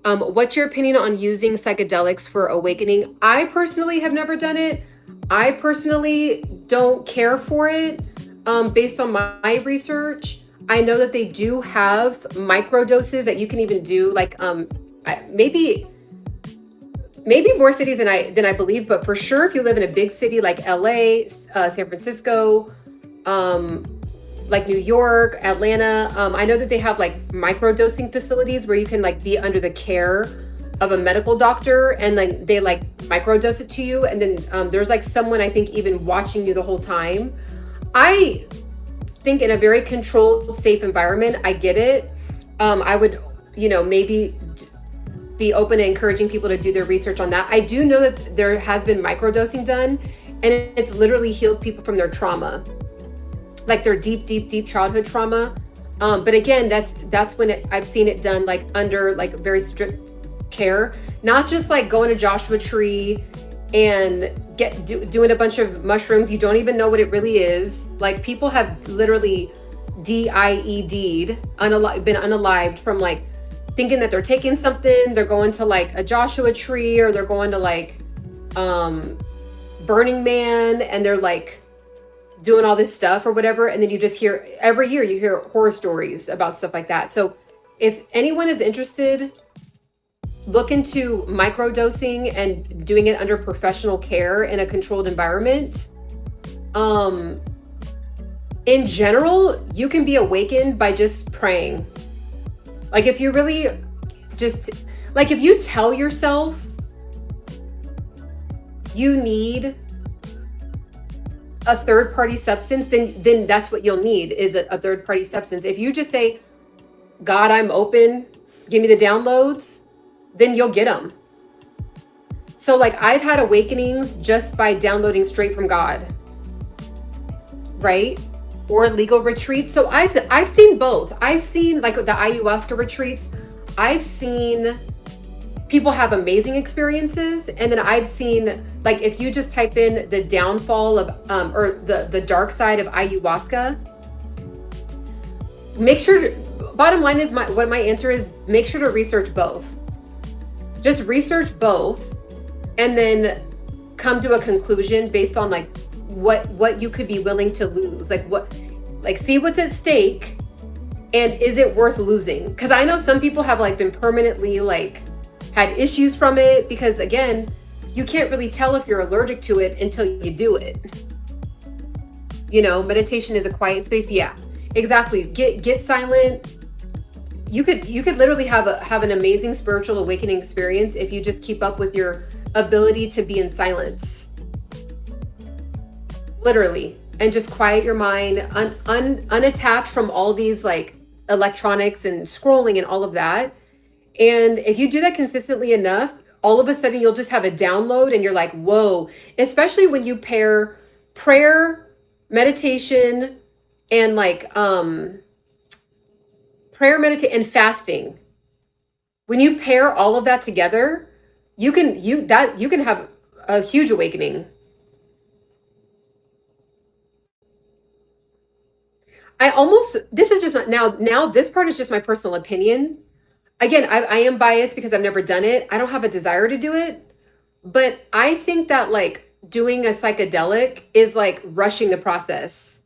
What's your opinion on using psychedelics for awakening? I personally have never done it. I personally don't care for it. Based on my research, I know that they do have micro doses that you can even do, like maybe more cities than I believe, but for sure, if you live in a big city like LA, San Francisco, um, like New York, Atlanta, I know that they have like microdosing facilities where you can like be under the care of a medical doctor, and like they like microdose it to you, and then there's like someone, I think, even watching you the whole time. I think in a very controlled, safe environment, I get it. I would, maybe be open to encouraging people to do their research on that. I do know that there has been microdosing done, and it's literally healed people from their trauma, like their deep, deep, deep childhood trauma. But again, that's when I've seen it done like under like very strict care, not just like going to Joshua Tree and doing a bunch of mushrooms. You don't even know what it really is. Like people have literally DIED'd, been unalived from like thinking that they're taking something. They're going to like a Joshua Tree, or they're going to like Burning Man, and they're like doing all this stuff or whatever. And then you just hear, every year you hear horror stories about stuff like that. So if anyone is interested, look into microdosing and doing it under professional care in a controlled environment. In general, you can be awakened by just praying. Like if you really just, like if you tell yourself you need a third-party substance, then that's what you'll need, is a third-party substance. If you just say, God, I'm open, give me the downloads, then you'll get them. So like I've had awakenings just by downloading straight from God, right? Or legal retreats. So I've seen both. I've seen like the ayahuasca retreats. I've seen people have amazing experiences, and then I've seen, like, if you just type in the downfall of or the dark side of ayahuasca, make sure, bottom line is, what my answer is, make sure to research both. Just research both and then come to a conclusion based on like what you could be willing to lose, like see what's at stake, and is it worth losing? Because I know some people have like been permanently like had issues from it, because again, you can't really tell if you're allergic to it until you do it. Meditation is a quiet space. Yeah, exactly. Get silent. You could literally have an amazing spiritual awakening experience if you just keep up with your ability to be in silence, literally, and just quiet your mind, unattached from all these like electronics and scrolling and all of that. And if you do that consistently enough, all of a sudden you'll just have a download and you're like, whoa. Especially when you pair prayer, meditation, and like prayer, meditate, and fasting. When you pair all of that together, you can have a huge awakening. This is just now this part is just my personal opinion. Again, I am biased because I've never done it. I don't have a desire to do it, but I think that like doing a psychedelic is like rushing the process.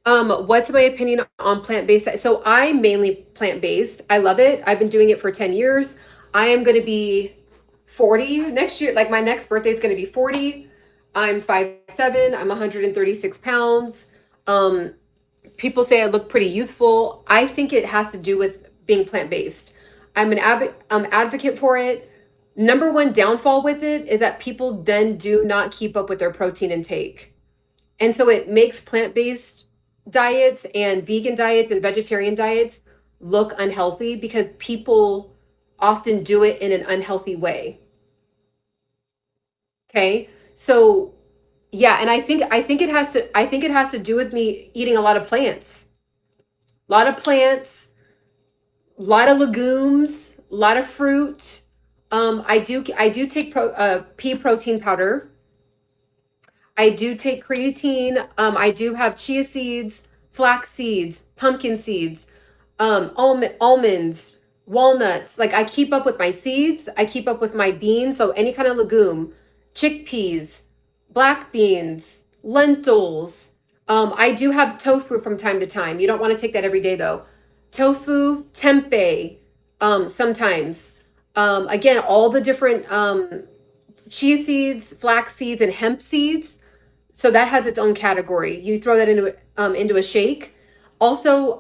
What's my opinion on plant-based? So I'm mainly plant-based. I love it. I've been doing it for 10 years. I am going to be 40 next year. Like my next birthday is going to be 40. I'm 5'7". I'm 136 pounds. People say I look pretty youthful. I think it has to do with being plant-based. I'm an advocate for it. Number one downfall with it is that people then do not keep up with their protein intake. And so it makes plant-based diets and vegan diets and vegetarian diets look unhealthy because people often do it in an unhealthy way. Okay? So yeah, and I think it has to do with me eating a lot of plants. A lot of plants, a lot of legumes, a lot of fruit. I do take pea protein powder. I do take creatine. I do have chia seeds, flax seeds, pumpkin seeds. almonds, walnuts. Like I keep up with my seeds. I keep up with my beans. So any kind of legume, chickpeas, black beans, lentils. I do have tofu from time to time. You don't want to take that every day though. Tofu, tempeh, sometimes. Again, all the different chia seeds, flax seeds, and hemp seeds. So that has its own category. You throw that into a shake. Also,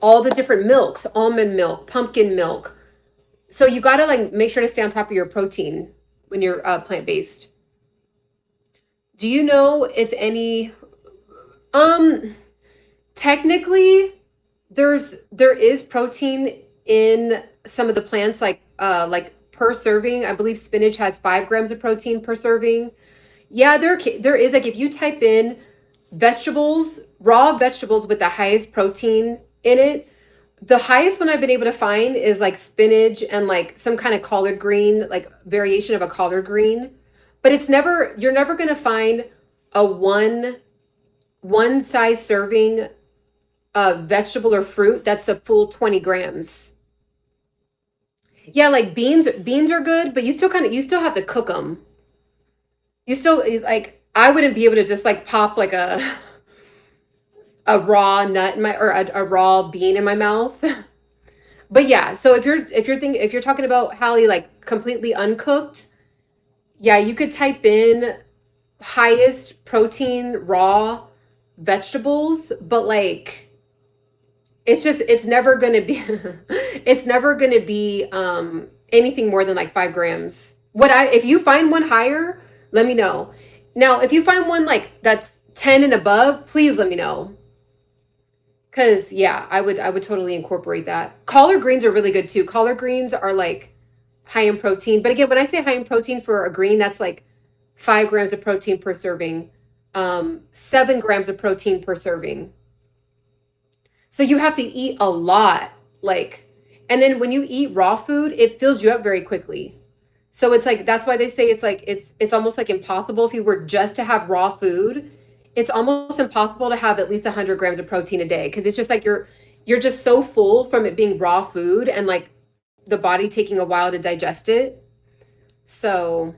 all the different milks, almond milk, pumpkin milk. So you gotta like make sure to stay on top of your protein when you're plant-based. Do you know if any technically there is protein in some of the plants like per serving. I believe spinach has 5 grams of protein per serving. Yeah, there is, like if you type in vegetables, raw vegetables with the highest protein in it, the highest one I've been able to find is like spinach and like some kind of collard green, like variation of a collard green. But you're never going to find a one size serving vegetable or fruit that's a full 20 grams. Yeah, like beans are good, but you still have to cook them. You still like I wouldn't be able to just like pop like a raw nut in my or a raw bean in my mouth. But yeah, so if you're talking about Hallie like completely uncooked, yeah, you could type in highest protein raw vegetables, but like it's never gonna be it's never gonna be anything more than like 5 grams. If you find one higher, let me know. Now, if you find one like that's 10 and above, please let me know. Cause yeah, I would totally incorporate that. Collard greens are really good too. Collard greens are like high in protein. But again, when I say high in protein for a green, that's like 5 grams of protein per serving, 7 grams of protein per serving. So you have to eat a lot, like, and then when you eat raw food, it fills you up very quickly. So it's like that's why they say it's almost like impossible if you were just to have raw food. It's almost impossible to have at least 100 grams of protein a day because it's just like you're just so full from it being raw food and like the body taking a while to digest it. So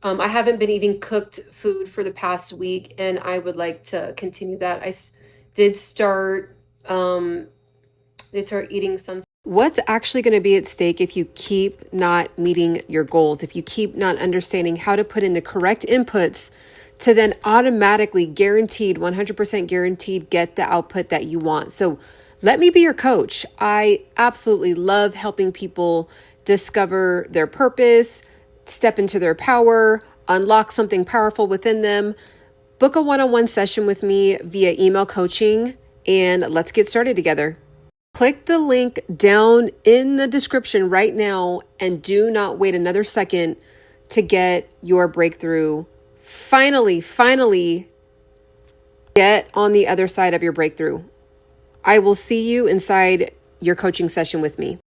I haven't been eating cooked food for the past week, and I would like to continue that. Did start eating some. What's actually going to be at stake if you keep not meeting your goals, if you keep not understanding how to put in the correct inputs to then automatically 100% guaranteed get the output that you want. So let me be your coach. I absolutely love helping people discover their purpose, step into their power, unlock something powerful within them. Book a one-on-one session with me via email coaching, and let's get started together. Click the link down in the description right now and do not wait another second to get your breakthrough. Finally, get on the other side of your breakthrough. I will see you inside your coaching session with me.